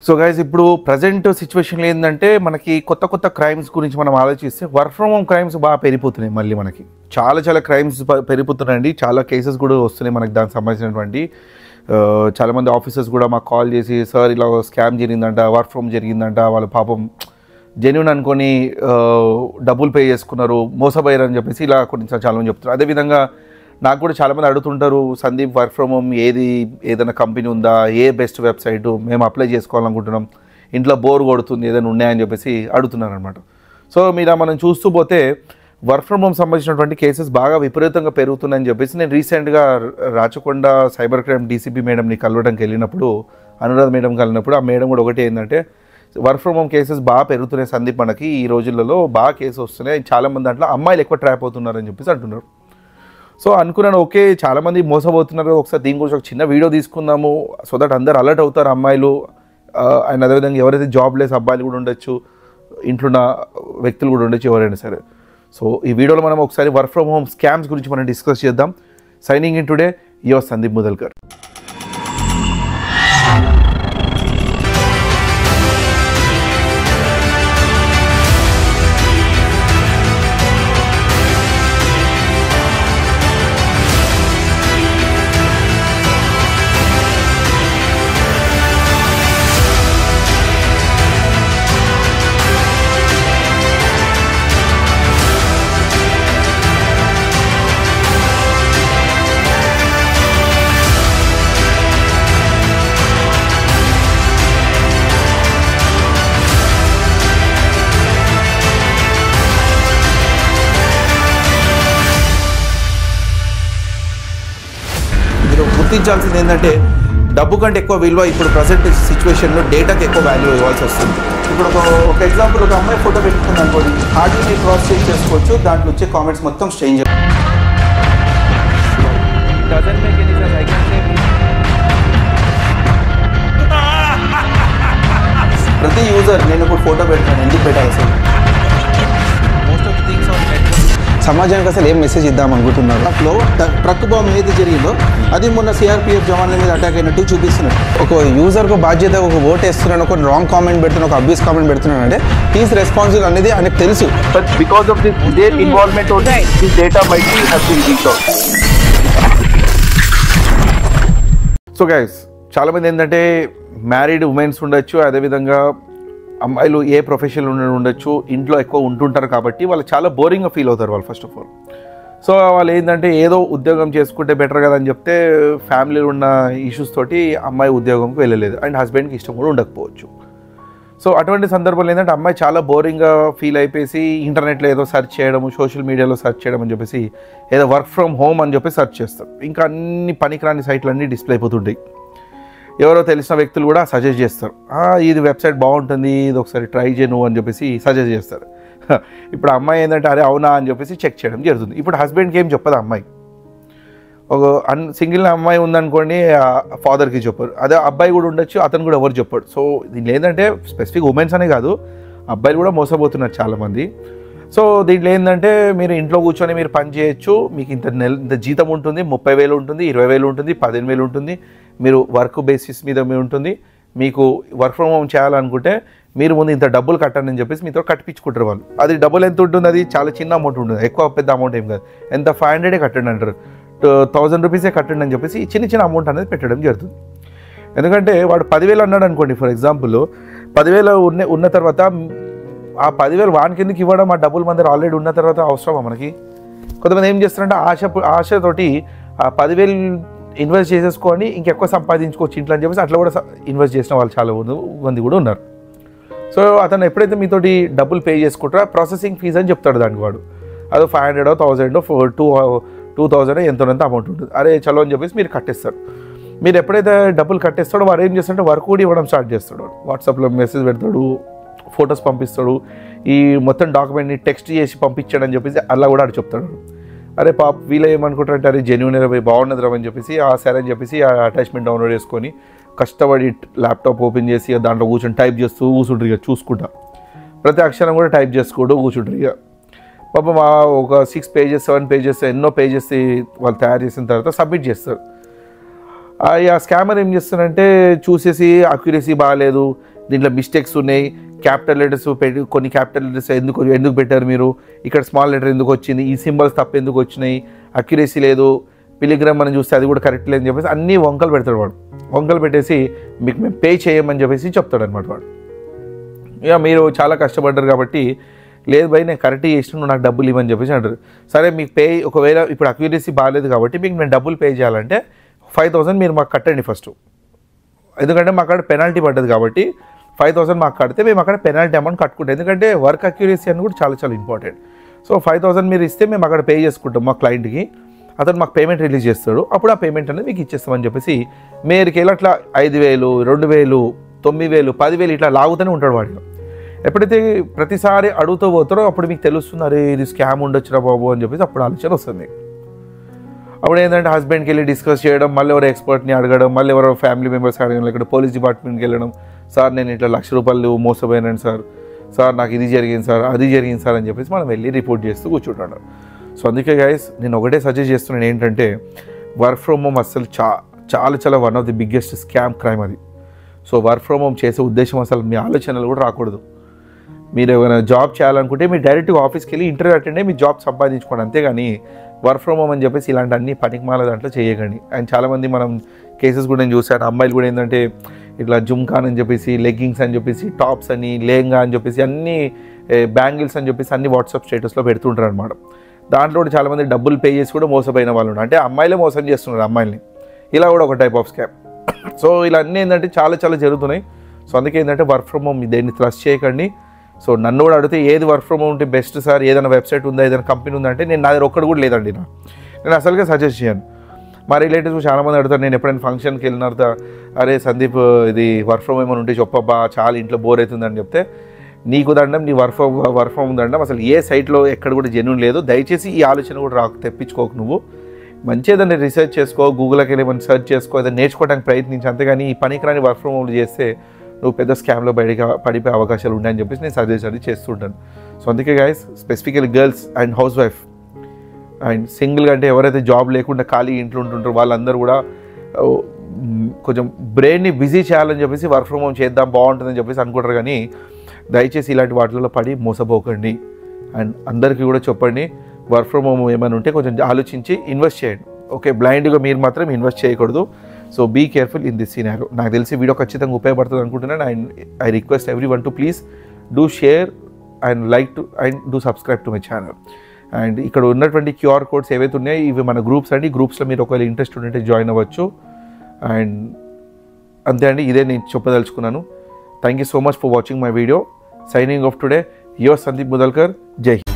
So guys ఇప్పుడు present situation ఏంటంటే మనకి కొత్త కొత్త క్రైమ్స్ గురించి మనం ఆలోచిస్తే వర్క్ ఫ్రమ్ హోమ్ క్రైమ్స్ బాగా పెరిగిపోతున్నాయి. మళ్ళీ మనకి చాలా క్రైమ్స్ పెరిగిపోతున్నాయండి. చాలా కేసెస్ కూడా వస్తున్నాయి మనకి దానికి సంబంధించినటువంటి. చాలామంది ఆఫీసర్స్ కూడా మాకు కాల్ చేసి సార్ ఇలా స్కామ్ జరిగిందంట, వర్క్ ఫ్రమ్ జరిగిందంట, వాళ్ళు పాపం జెన్యూన్ అనుకొని డబ్బులు పే చేసుకున్నారు, మోసపోయారని చెప్పేసి ఇలా కొన్ని చాలామంది చెప్తున్నారు. అదేవిధంగా నాకు కూడా చాలామంది అడుగుతుంటారు, సందీప్ వర్క్ ఫ్రమ్ హోమ్ ఏదైనా కంపెనీ ఉందా, ఏ బెస్ట్ వెబ్సైటు మేము అప్లై చేసుకోవాలనుకుంటున్నాం, ఇంట్లో బోర్ కొడుతుంది, ఏదైనా ఉన్నాయని చెప్పేసి అడుగుతున్నారు అనమాట. సో మీరు మనం చూస్తూ పోతే వర్క్ ఫ్రమ్ హోమ్ సంబంధించినటువంటి కేసెస్ బాగా విపరీతంగా పెరుగుతున్నాయని చెప్పేసి నేను రీసెంట్గా రాచకొండ సైబర్ క్రైమ్ డీసీపీ మేడంని కలవడానికి వెళ్ళినప్పుడు, అనురాధ మేడం కలిగినప్పుడు ఆ మేడం కూడా ఒకటి ఏంటంటే వర్క్ ఫ్రమ్ హోమ్ కేసెస్ బాగా పెరుగుతున్నాయి సందీప్, మనకి ఈ రోజులలో బాగా కేసు వస్తున్నాయి, చాలామంది దాంట్లో అమ్మాయిలు ఎక్కువ ట్రాప్ అవుతున్నారని చెప్పేసి అంటున్నారు. సో అనుకున్నాను ఓకే చాలామంది మోసపోతున్నారు, ఒకసారి దీని గురించి ఒక చిన్న వీడియో తీసుకుందాము సో దట్ అందరు అలర్ట్ అవుతారు అమ్మాయిలు. అండ్ అదేవిధంగా ఎవరైతే జాబ్ లెస్ అబ్బాయిలు కూడా ఉండొచ్చు, ఇంట్లో ఉన్న వ్యక్తులు కూడా ఉండొచ్చు, ఎవరైనా సరే. సో ఈ వీడియోలో మనం ఒకసారి వర్క్ ఫ్రమ్ హోమ్ స్కామ్స్ గురించి మనం డిస్కస్ చేద్దాం. Signing in today your Sandeep Mudalkar. గుర్తించాల్సింది ఏంటంటే డబ్బు కంటే ఎక్కువ విలువ ఇప్పుడు ప్రజెంట్ సిచ్యువేషన్లో డేటాకి ఎక్కువ వాల్యూ ఇవ్వాల్సి వస్తుంది. ఇప్పుడు ఒక ఎగ్జాంపుల్, ఒక అమ్మాయి ఫోటో పెట్టుకుంది అనుకోండి, హార్డ్లీ మీరు క్రాస్ చెక్ చేసుకోవచ్చు, దాంట్లో వచ్చే కామెంట్స్ మొత్తం స్ట్రేంజర్. ప్రతి యూజర్ నేను ఇప్పుడు ఫోటో పెడతాను, ఎందుకు పెట్టాలి అసలు? సమాజానికి అసలు ఏం మెసేజ్ ఇద్దాం అనుకుంటున్నారు? దాంట్లో ట్రక్ బాంబ్ ఏది జరిగిందో అది మొన్న సిఆర్పిఎఫ్ జవాన్ల మీద అటాక్ అయినట్టు చూపిస్తున్నారు. ఒక యూజర్కు బాధ్యత, ఒక ఓట్ వేస్తున్నాను, ఒక రాంగ్ కామెంట్ పెడుతున్నాను, ఒక అబ్యూస్ కామెంట్ పెడుతున్నాను అంటే హీస్ రెస్పాన్సిబుల్ అనేది ఆయనకు తెలుసు. But because of this involvement only this data might be have been leaked out. So guys చాలామంది ఏంటంటే మ్యారీడ్ ఉమెన్స్ ఉండొచ్చు, అదేవిధంగా అమ్మాయిలు ఏ ప్రొఫెషన్లో ఉండొచ్చు, ఇంట్లో ఎక్కువ ఉంటుంటారు కాబట్టి వాళ్ళు చాలా బోరింగ్గా ఫీల్ అవుతారు వాళ్ళు ఫస్ట్ ఆఫ్ ఆల్. సో వాళ్ళు ఏంటంటే ఏదో ఉద్యోగం చేసుకుంటే బెటర్ కదా అని చెప్తే ఫ్యామిలీలో ఉన్న ఇష్యూస్ తోటి అమ్మాయి ఉద్యోగంకి వెళ్ళలేదు అండ్ హస్బెండ్కి ఇష్టం కూడా ఉండకపోవచ్చు. సో అటువంటి సందర్భంలో ఏంటంటే అమ్మాయి చాలా బోరింగ్గా ఫీల్ అయిపోయి ఇంటర్నెట్లో ఏదో సెర్చ్ చేయడం, సోషల్ మీడియాలో సెర్చ్ చేయడం అని చెప్పేసి ఏదో వర్క్ ఫ్రమ్ హోమ్ అని చెప్పి సెర్చ్ చేస్తారు. ఇంకా అన్ని పనికిరాని సైట్లు అన్నీ డిస్ప్లే అయిపోతుంటాయి. ఎవరో తెలిసిన వ్యక్తులు కూడా సజెస్ట్ చేస్తారు, ఇది వెబ్సైట్ బాగుంటుంది, ఇది ఒకసారి ట్రై చేయను అని చెప్పేసి సజెస్ట్ చేస్తారు. ఇప్పుడు అమ్మాయి ఏంటంటే అరే అవునా అని చెప్పేసి చెక్ చేయడం జరుగుతుంది. ఇప్పుడు హస్బెండ్కి ఏం చెప్పదు అమ్మాయి. ఒక సింగిల్ అమ్మాయి ఉందనుకోండి, ఫాదర్కి చెప్పరు. అదే అబ్బాయి కూడా ఉండొచ్చు, అతను కూడా ఎవరు చెప్పాడు. సో దీంట్లో ఏంటంటే స్పెసిఫిక్ ఉమెన్స్ అనే కాదు, అబ్బాయిలు కూడా మోసపోతున్నారు చాలామంది. సో దీంట్లో ఏంటంటే మీరు ఇంట్లో కూర్చొని మీరు పని చేయొచ్చు, మీకు ఇంత జీతం ఉంటుంది, 30,000 ఉంటుంది, 20,000 ఉంటుంది, 15,000 ఉంటుంది, మీరు వర్క్ బేసిస్ మీద ఉంటుంది. మీకు వర్క్ ఫ్రమ్ హోమ్ చేయాలనుకుంటే మీరు ముందు ఇంత డబ్బులు కట్టండి అని చెప్పేసి మీతో కట్టించుకుంటారు వాళ్ళు. అది డబ్బులు ఎంత ఉంటుంది, అది చాలా చిన్న అమౌంట్ ఉంటుంది, ఎక్కువ పెద్ద అమౌంట్ ఏం కాదు. ఎంత 500 కట్టండి అంటారు, 1000 రూపీసే కట్టండి అని చెప్పేసి చిన్న అమౌంట్ అనేది పెట్టడం జరుగుతుంది. ఎందుకంటే వాడు 10,000 అన్నాడు అనుకోండి, ఫర్ ఎగ్జాంపుల్ 10,000 ఉన్న తర్వాత ఆ 10,000 వానికి ఎందుకు ఇవ్వడం, ఆ డబ్బులు మన దగ్గర ఆల్రెడీ ఉన్న తర్వాత అవసరమా మనకి? కొంతమంది ఏం చేస్తారంటే ఆశతోటి ఆ 10,000 ఇన్వెస్ట్ చేసేసుకొని ఇంకెక్కువ సంపాదించుకోవచ్చు ఇంట్లో అని చెప్పేసి అట్లా కూడా ఇన్వెస్ట్ చేసిన వాళ్ళు చాలా మంది కూడా ఉన్నారు. సో అతను ఎప్పుడైతే మీతోటి డబ్బులు పే చేసుకుంటారో ప్రాసెసింగ్ ఫీజ్ అని చెప్తాడు దానికి వాడు. అది 500 1000 2,000 ఎంతోనంత అమౌంట్ ఉంటుంది. అరే చలో అని చెప్పేసి మీరు కట్టేస్తారు. మీరు ఎప్పుడైతే డబ్బులు కట్టేస్తాడో వాడు ఏం చేస్తాడంటే వర్క్ కూడా ఇవ్వడం స్టార్ట్ చేస్తాడు. వాట్సాప్లో మెసేజ్ పెడతాడు, ఫొటోస్ పంపిస్తాడు, ఈ మొత్తం డాక్యుమెంట్ని టెక్స్ట్ చేసి పంపించాడని చెప్పేసి అలా కూడా ఆడు చెప్తాడు. అరే పాప వీళ్ళు ఏమనుకుంటారంటే అరే జెన్యూన్ బాగున్నది రా అని చెప్పేసి సరే అని చెప్పేసి ఆ అటాచ్మెంట్ డౌన్లోడ్ చేసుకొని కష్టపడి ల్యాప్టాప్ ఓపెన్ చేసి దాంట్లో కూర్చొని టైప్ చేస్తూ కూర్చుంటారు. ఇక చూసుకుంటా ప్రతి అక్షరం కూడా టైప్ చేసుకోవడం కూర్చుంటారు. ఇక పాపం ఒక 6 pages 7 pages ఎన్నో పేజెస్ వాళ్ళు తయారు చేసిన తర్వాత సబ్మిట్ చేస్తారు. ఆ స్కామర్ ఏం చేస్తారంటే చూసేసి అక్యురసీ బాగాలేదు, దీంట్లో మిస్టేక్స్ ఉన్నాయి, క్యాపిటల్ లెటర్స్ పెట్టి కొన్ని క్యాపిటల్ లెటర్స్ ఎందుకు పెట్టారు మీరు, ఇక్కడ స్మాల్ లెటర్ ఎందుకు వచ్చింది, ఈ సింబల్స్ తప్ప ఎందుకు వచ్చినాయి, అక్యురసీ లేదు, పిలిగ్రామ్ మనం చూస్తే అది కూడా కరెక్ట్ లేదని చెప్పేసి అన్నీ వంకలు పెడతాడు వాడు. వంకలు పెట్టేసి మీకు మేము పే చేయమని చెప్పేసి చెప్తాడు అనమాట వాడు. ఇక మీరు చాలా కష్టపడ్డారు కాబట్టి లేదు భయ్ నేను కరెక్ట్గా చేసిన నువ్వు నాకు డబ్బులు ఇవ్వని చెప్పేసి అంటారు. సరే మీకు పే ఒకవేళ ఇప్పుడు అక్యురసీ బాగాలేదు కాబట్టి మీకు నేను డబ్బులు పే చేయాలంటే 5,000 మీరు మాకు కట్టండి ఫస్ట్, ఎందుకంటే మాకు అక్కడ పెనాల్టీ పడ్డది కాబట్టి 5,000 మాకు కడితే మేము అక్కడ పెనాల్టీ అమౌంట్ కట్టుకుంటాం, ఎందుకంటే వర్క్ అక్యురసీ అని కూడా చాలా చాలా ఇంపార్టెంట్. సో 5,000 మీరు ఇస్తే మేము అక్కడ పే చేసుకుంటాం మా క్లయింట్కి, అతను మాకు పేమెంట్ రిలీజ్ చేస్తాడు, అప్పుడు ఆ పేమెంట్ అనేది మీకు ఇచ్చేస్తామని చెప్పేసి మేరకి అట్లా 5,000, 2,000, 9,000, 10,000 ఇట్లా లాగుతూనే ఉంటాడు వాడిలో. ఎప్పుడైతే ప్రతిసారి అడుగుతూ పోతారో అప్పుడు మీకు తెలుస్తుంది అరే ఇది స్కామ్ ఉండొచ్చురా బాబు అని చెప్పేసి అప్పుడు ఆలోచన వస్తుంది. అప్పుడు ఏంటంటే హస్బెండ్కి వెళ్ళి డిస్కస్ చేయడం, మళ్ళీ ఎవరో ఎక్స్పర్ట్ని అడగడం, మళ్ళీ ఎవరో ఫ్యామిలీ మెంబర్స్కి అడగడం, ఇక్కడ పోలీస్ డిపార్ట్మెంట్కి వెళ్ళడం, సార్ నేను ఇట్లా ₹1,00,000 మోసపోయాను సార్ నాకు ఇది జరిగింది సార్ అది జరిగింది సార్ అని చెప్పేసి మనం వెళ్ళి రిపోర్ట్ చేస్తూ కూర్చుంటాడు. సో అందుకే గైస్ నేను ఒకటే సజెస్ట్ చేస్తున్నాను ఏంటంటే వర్క్ ఫ్రమ్ హోమ్ అసలు చాలా one of the biggest scam crime అది. సో వర్క్ ఫ్రమ్ హోమ్ చేసే ఉద్దేశం అసలు మీ ఆలోచనలు కూడా రాకూడదు. మీరు ఏమైనా జాబ్ చేయాలనుకుంటే మీరు డైరెక్ట్గా ఆఫీస్కి వెళ్ళి ఇంటర్వ్యూ అటెండ్ అయ్యి మీ జాబ్ సంపాదించుకోండి, అంతేగాని వర్క్ ఫ్రమ్ హోమ్ అని చెప్పేసి ఇలాంటి అన్ని పనికిమాల దాంట్లో చేయకండి. అండ్ చాలామంది మనం కేసెస్ కూడా నేను చూశాను, అమ్మాయిలు కూడా ఏంటంటే ఇట్లా జుమ్కాన్ అని చెప్పేసి, లెగ్గింగ్స్ అని చెప్పేసి, టాప్స్ అని, లేంగా అని చెప్పేసి, అన్ని బ్యాంగిల్స్ అని చెప్పేసి అన్ని వాట్సాప్ స్టేటస్లో పెడుతుంటారు అనమాట. దాంట్లో కూడా చాలామంది డబ్బులు పే చేసి కూడా మోసపోయిన వాళ్ళు ఉన్నారు, అంటే అమ్మాయిలే మోసం చేస్తున్నారు అమ్మాయిల్ని, ఇలా కూడా ఒక టైప్ ఆఫ్ స్కామ్. సో ఇలా అన్నీ ఏంటంటే చాలా జరుగుతున్నాయి. సో అందుకే ఏంటంటే వర్క్ ఫ్రమ్ హోమ్ దేన్ని ట్రస్ట్ చేయకండి. సో నన్ను కూడా అడిగితే ఏది వర్క్ ఫ్రమ్ హోమ్ ఉంటే బెస్ట్ సార్, ఏదైనా వెబ్సైట్ ఉందా, ఏదైనా కంపెనీ ఉందా అంటే నా దగ్గర ఒక్కడు కూడా లేదండి. నేను అసలుగా సజెస్ట్ చేయను. మా రిలేటివ్స్ చాలామంది అడుగుతారు, నేను ఎప్పుడైనా ఫంక్షన్కి వెళ్ళిన తర్వాత అరే సందీప్ ఇది వర్క్ ఫ్రమ్ హోమ్ ఉంటే చెప్పబ్బా చాలా ఇంట్లో బోర్ అవుతుందని చెప్తే నీకు దండం, నీ వర్క్ ఫ్రమ్ దండం, అసలు ఏ సైట్లో ఎక్కడ కూడా జెన్యూన్ లేదు. దయచేసి ఈ ఆలోచన కూడా తెప్పించుకోకు, నువ్వు మంచిగా ఏదైనా రీసెర్చ్ చేసుకో, గూగుల్కి వెళ్ళి ఏమైనా సెర్చ్ చేసుకో, ఏదైనా నేర్చుకోవడానికి ప్రయత్నించి, అంతేగాని ఈ పనికిరాని వర్క్ ఫ్రమ్ హోమ్ చేస్తే నువ్వు పెద్ద స్కామ్లో పడిపోయే అవకాశాలు ఉంటాయని చెప్పేసి నేను సజెస్ట్ అది చేస్తుంటాను. సో అందుకే guys specifically girls and house wife and సింగిల్గా అంటే ఎవరైతే జాబ్ లేకుండా ఖాళీ ఇంట్లో ఉంటుంటారో వాళ్ళందరూ కూడా కొంచెం బ్రెయిన్ని బిజీ చేయాలని చెప్పేసి వర్క్ ఫ్రమ్ హోమ్ చేద్దాం బాగుంటుందని చెప్పేసి అనుకుంటారు, కానీ దయచేసి ఇలాంటి వాటిలో పడి మోసపోకండి. అండ్ అందరికీ కూడా చెప్పండి వర్క్ ఫ్రమ్ హోమ్ ఏమైనా ఉంటే కొంచెం ఆలోచించి ఇన్వెస్ట్ చేయండి. ఓకే, బ్లైండ్గా మీరు మాత్రం ఇన్వెస్ట్ చేయకూడదు. So be careful in this scenario. నాకు తెలిసి వీడియో ఖచ్చితంగా ఉపయోగపడుతుంది అనుకుంటున్నాను. And I request everyone to please do share and like too and do subscribe to my channel. And ఇక్కడ ఉన్నటువంటి QR కోడ్స్ ఏవైతే ఉన్నాయో ఇవి మన గ్రూప్స్ అండి, గ్రూప్స్లో మీరు ఒకవేళ ఇంట్రెస్ట్ ఉంటే జాయిన్ అవ్వచ్చు. అండ్ అంతే అండి, ఇదే నేను చెప్పదలుచుకున్నాను. Thank you so much for watching my video. Signing off today, your Sandeep Mudalkar. జై హింద్.